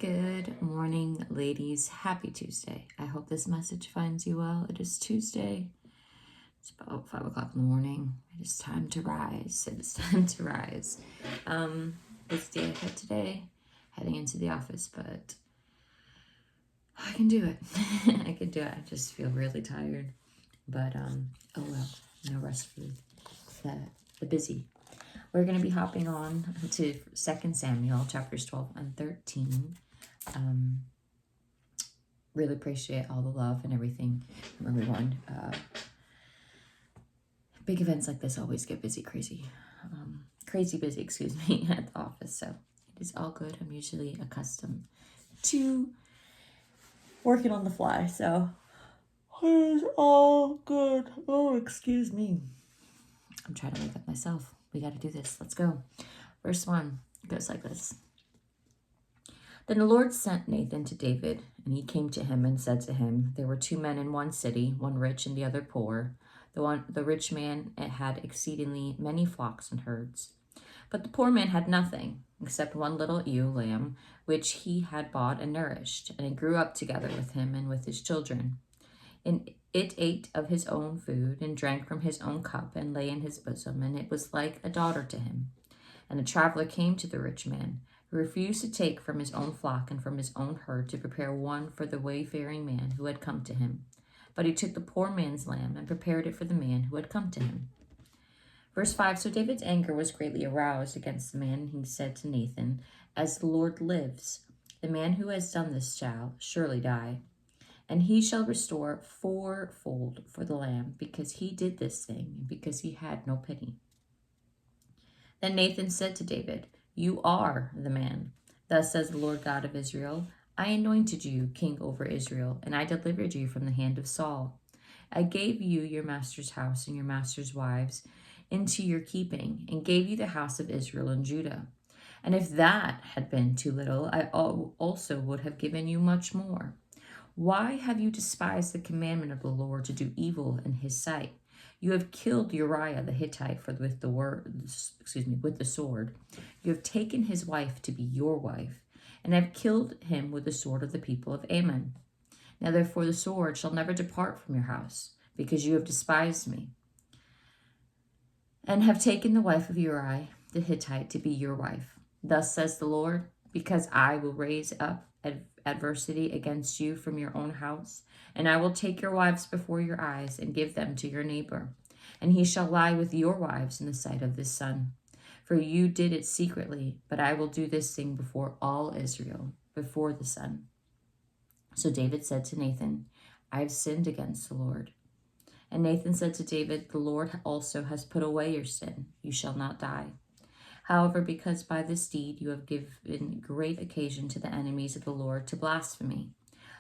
Good morning, ladies. Happy Tuesday. I hope this message finds you well. It is Tuesday. It's about 5 o'clock in the morning. It is time to rise. It is time to rise. It's day ahead today, heading into the office, but I can do it. I can do it. I just feel really tired. But, oh well, no rest for the busy. We're going to be hopping on to 2 Samuel, chapters 12 and 13. Really appreciate all the love and everything from everyone. Big events like this always get busy, crazy busy, excuse me, at the office. So it is all good. I'm usually accustomed to working on the fly. So it is all good. Oh, excuse me. I'm trying to wake up myself. We got to do this. Let's go. Verse 1 goes like this. Then the Lord sent Nathan to David, and he came to him and said to him, there were 2 men in one city, one rich and the other poor. The rich man had exceedingly many flocks and herds. But the poor man had nothing except one little ewe lamb, which he had bought and nourished, and it grew up together with him and with his children. And it ate of his own food and drank from his own cup and lay in his bosom, and it was like a daughter to him. And a traveler came to the rich man, who refused to take from his own flock and from his own herd to prepare one for the wayfaring man who had come to him. But he took the poor man's lamb and prepared it for the man who had come to him. Verse 5, so David's anger was greatly aroused against the man, and he said to Nathan, as the Lord lives, the man who has done this shall surely die. And he shall restore 4-fold for the lamb, because he did this thing, and because he had no pity. Then Nathan said to David, you are the man. Thus says the Lord God of Israel, I anointed you king over Israel, and I delivered you from the hand of Saul. I gave you your master's house and your master's wives into your keeping, and gave you the house of Israel and Judah. And if that had been too little, I also would have given you much more. Why have you despised the commandment of the Lord to do evil in his sight? You have killed Uriah the Hittite with the sword. You have taken his wife to be your wife, and have killed him with the sword of the people of Ammon. Now therefore the sword shall never depart from your house, because you have despised me, and have taken the wife of Uriah the Hittite to be your wife. Thus says the Lord, because I will raise up adversity against you from your own house, and I will take your wives before your eyes and give them to your neighbor, and he shall lie with your wives in the sight of this sun. For you did it secretly, but I will do this thing before all Israel, before the sun. So David said to Nathan, I have sinned against the Lord. And Nathan said to David, the Lord also has put away your sin. You shall not die. However, because by this deed you have given great occasion to the enemies of the Lord to blaspheme,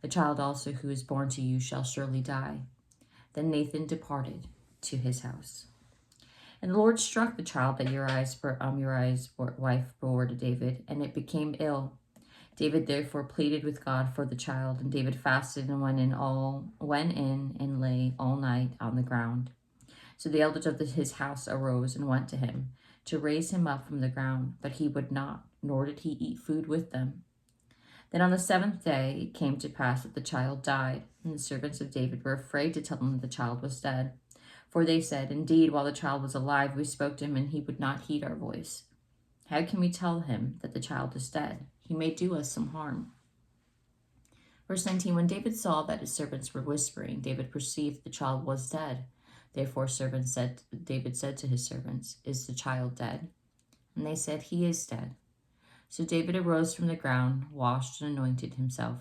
the child also who is born to you shall surely die. Then Nathan departed to his house. And the Lord struck the child that Uriah's wife bore to David, and it became ill. David therefore pleaded with God for the child, and David fasted and went in and lay all night on the ground. So the elders of his house arose and went to him to raise him up from the ground, but he would not, nor did he eat food with them. Then on the 7th day it came to pass that the child died, and the servants of David were afraid to tell him that the child was dead. For they said, indeed, while the child was alive, we spoke to him, and he would not heed our voice. How can we tell him that the child is dead? He may do us some harm. Verse 19, when David saw that his servants were whispering, David perceived the child was dead. Therefore David said to his servants, is the child dead? And they said, he is dead. So David arose from the ground, washed and anointed himself,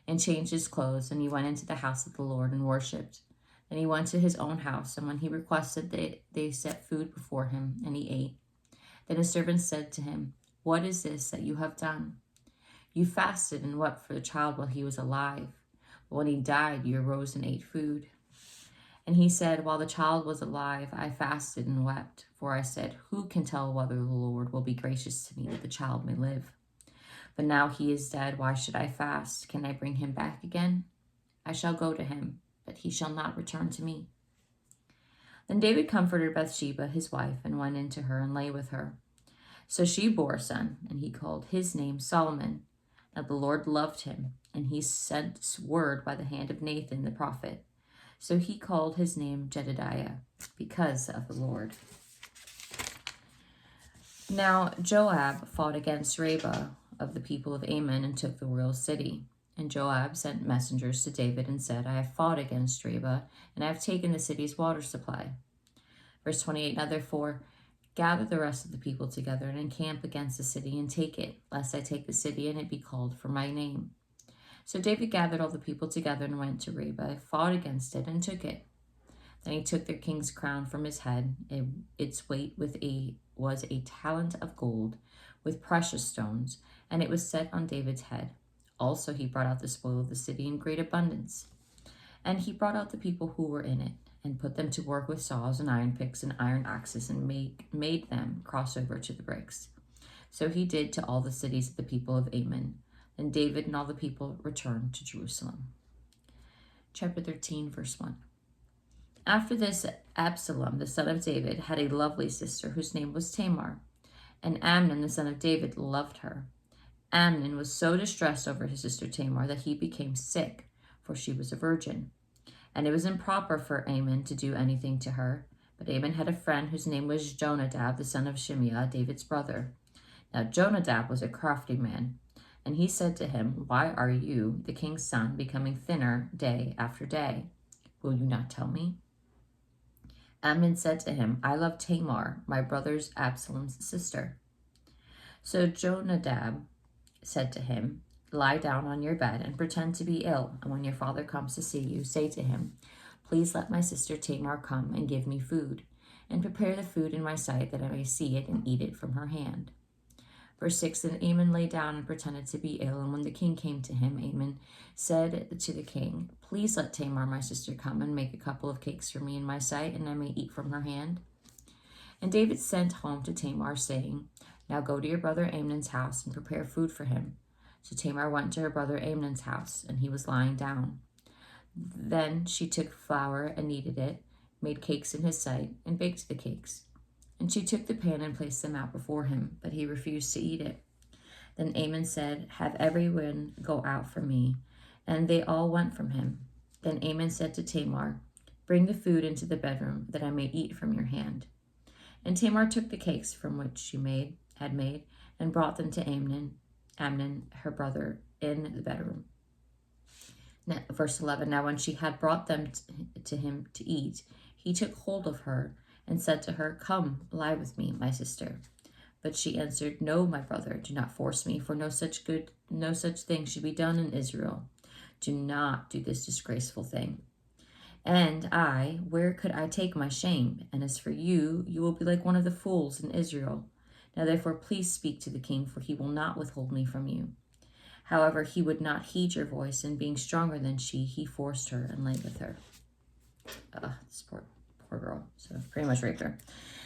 and changed his clothes, and he went into the house of the Lord and worshipped. Then he went to his own house, and when he requested, they set food before him, and he ate. Then his servants said to him, what is this that you have done? You fasted and wept for the child while he was alive, but when he died, you arose and ate food. And he said, while the child was alive, I fasted and wept, for I said, who can tell whether the Lord will be gracious to me that the child may live? But now he is dead, why should I fast? Can I bring him back again? I shall go to him, but he shall not return to me. Then David comforted Bathsheba, his wife, and went in to her and lay with her. So she bore a son, and he called his name Solomon. Now the Lord loved him, and he sent word by the hand of Nathan the prophet. So he called his name Jedidiah, because of the Lord. Now Joab fought against Rabbah of the people of Ammon and took the royal city. And Joab sent messengers to David and said, I have fought against Rabbah, and I have taken the city's water supply. Verse 28, Now therefore gather the rest of the people together and encamp against the city and take it, lest I take the city and it be called for my name. So David gathered all the people together and went to Rabbah, fought against it, and took it. Then he took their king's crown from his head. Its weight was a talent of gold with precious stones, and it was set on David's head. Also he brought out the spoil of the city in great abundance. And he brought out the people who were in it, and put them to work with saws and iron picks and iron axes, and made them cross over to the bricks. So he did to all the cities of the people of Ammon. Then David and all the people returned to Jerusalem. Chapter 13, verse 1. After this, Absalom, the son of David, had a lovely sister whose name was Tamar, and Amnon, the son of David, loved her. Amnon was so distressed over his sister Tamar that he became sick, for she was a virgin. And it was improper for Amnon to do anything to her. But Amnon had a friend whose name was Jonadab, the son of Shimeah, David's brother. Now Jonadab was a crafty man, and he said to him, Why are you, the king's son, becoming thinner day after day? Will you not tell me? Amnon said to him, I love Tamar, my brother's Absalom's sister. So Jonadab said to him, Lie down on your bed and pretend to be ill, and when your father comes to see you, say to him, Please let my sister Tamar come and give me food, and prepare the food in my sight that I may see it and eat it from her hand. Verse 6, And Amnon lay down and pretended to be ill, and when the king came to him, Amnon said to the king, Please let Tamar my sister come and make a couple of cakes for me in my sight, and I may eat from her hand. And David sent home to Tamar, saying, Now go to your brother Amnon's house and prepare food for him. So Tamar went to her brother Amnon's house, and he was lying down. Then she took flour and kneaded it, made cakes in his sight, and baked the cakes. And she took the pan and placed them out before him, but he refused to eat it. Then Amnon said, Have everyone go out from me. And they all went from him. Then Amnon said to Tamar, Bring the food into the bedroom, that I may eat from your hand. And Tamar took the cakes from which she had made, and brought them to Amnon, her brother, in the bedroom. Now, verse 11, Now when she had brought them to him to eat, he took hold of her and said to her, Come, lie with me, my sister. But she answered, No, my brother, do not force me, for no such thing should be done in Israel. Do not do this disgraceful thing. And I, where could I take my shame? And as for you, you will be like one of the fools in Israel. Now therefore please speak to the king, for he will not withhold me from you. However, he would not heed your voice, and being stronger than she, he forced her and lay with her. This poor girl. So pretty much raped her.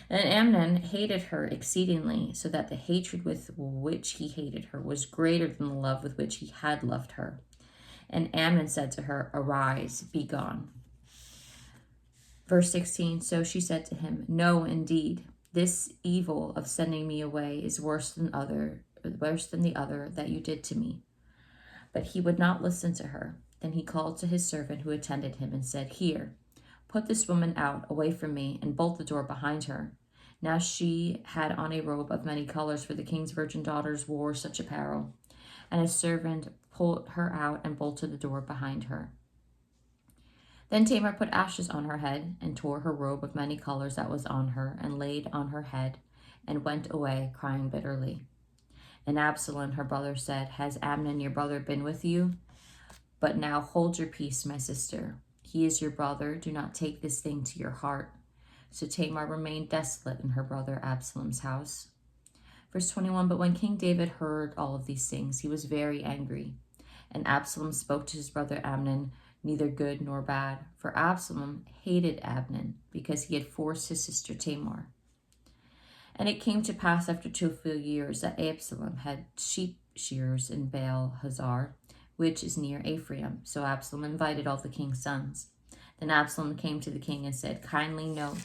And Amnon hated her exceedingly, so that the hatred with which he hated her was greater than the love with which he had loved her. And Amnon said to her, Arise, be gone. Verse 16, So she said to him, No, indeed, this evil of sending me away is worse than the other that you did to me. But he would not listen to her. Then he called to his servant who attended him and said, Here, put this woman out, away from me, and bolt the door behind her. Now she had on a robe of many colors, for the king's virgin daughters wore such apparel. And his servant pulled her out and bolted the door behind her. Then Tamar put ashes on her head, and tore her robe of many colors that was on her, and laid on her head, and went away, crying bitterly. And Absalom, her brother, said, Has Amnon your brother been with you? But now hold your peace, my sister. He is your brother. Do not take this thing to your heart. So Tamar remained desolate in her brother Absalom's house. Verse 21, But when King David heard all of these things, he was very angry. And Absalom spoke to his brother Amnon, neither good nor bad. For Absalom hated Amnon, because he had forced his sister Tamar. And it came to pass after 2 full years that Absalom had sheep shearers in Baal Hazor, which is near Ephraim. So Absalom invited all the king's sons. Then Absalom came to the king and said, Kindly note,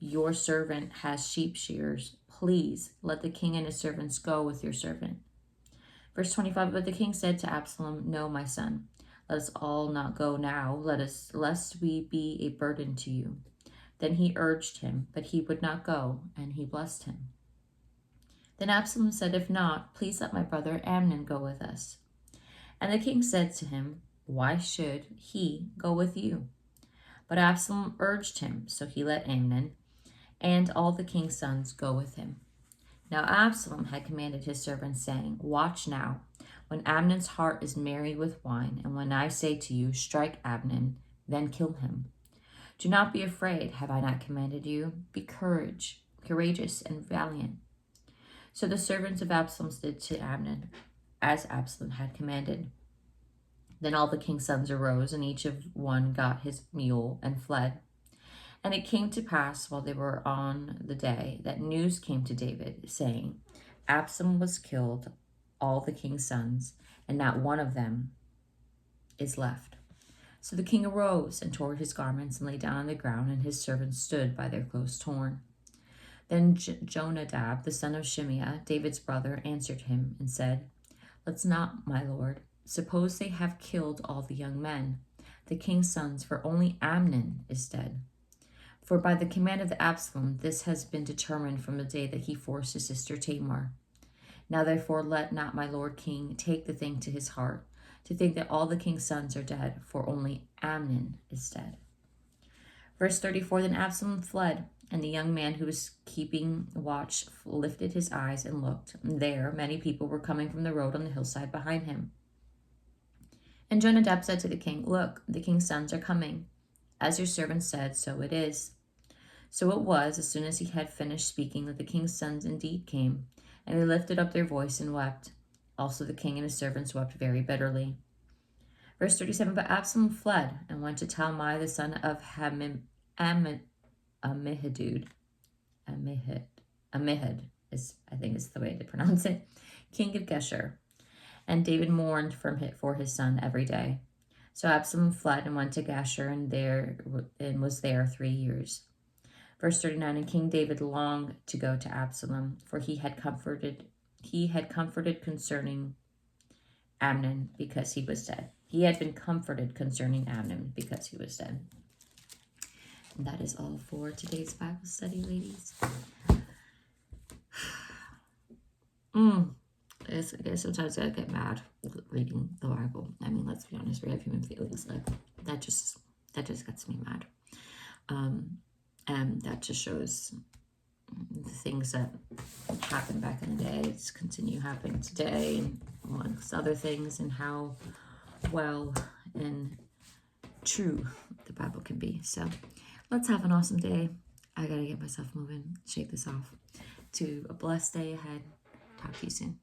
your servant has sheep shearers. Please let the king and his servants go with your servant. Verse 25, but the king said to Absalom, no, my son, let us all not go now, lest we be a burden to you. Then he urged him, but he would not go, and he blessed him. Then Absalom said, if not, please let my brother Amnon go with us. And the king said to him, why should he go with you? But Absalom urged him, so he let Amnon and all the king's sons go with him. Now Absalom had commanded his servants, saying, watch now, when Amnon's heart is merry with wine, and when I say to you, strike Amnon, then kill him. Do not be afraid, have I not commanded you? Be courageous and valiant. So the servants of Absalom did to Amnon, as Absalom had commanded. Then all the king's sons arose, and each of one got his mule and fled. And it came to pass, while they were on the day, that news came to David, saying, Absalom was killed, all the king's sons, and not one of them is left. So the king arose and tore his garments and lay down on the ground, and his servants stood by their clothes torn. Then Jonadab, the son of Shimeah, David's brother, answered him and said, let's not, my lord. Suppose they have killed all the young men, the king's sons, for only Amnon is dead. For by the command of Absalom, this has been determined from the day that he forced his sister Tamar. Now therefore let not my lord king take the thing to his heart, to think that all the king's sons are dead, for only Amnon is dead. Verse 34, then Absalom fled, and the young man who was keeping watch lifted his eyes and looked. And there many people were coming from the road on the hillside behind him. And Jonadab said to the king, look, the king's sons are coming. As your servant said, so it is. So it was, as soon as he had finished speaking, that the king's sons indeed came, and they lifted up their voice and wept. Also the king and his servants wept very bitterly. Verse 37, but Absalom fled and went to Talmai, the son of Ammihud is, I think is the way to pronounce it, king of Geshur. And David mourned for his son every day. So Absalom fled and went to Geshur, and was there 3 years. Verse 39, and King David longed to go to Absalom, for he had comforted concerning Amnon because he was dead. He had been comforted concerning Amnon because he was dead. And that is all for today's Bible study, ladies. I guess sometimes I get mad reading the Bible. I mean, let's be honest, we have human feelings. Like that just gets me mad. And that just shows the things that happened back in the day, it's continue happening today, and amongst other things, and how well and true the Bible can be. So let's have an awesome day. I gotta get myself moving, shake this off. To a blessed day ahead. Talk to you soon.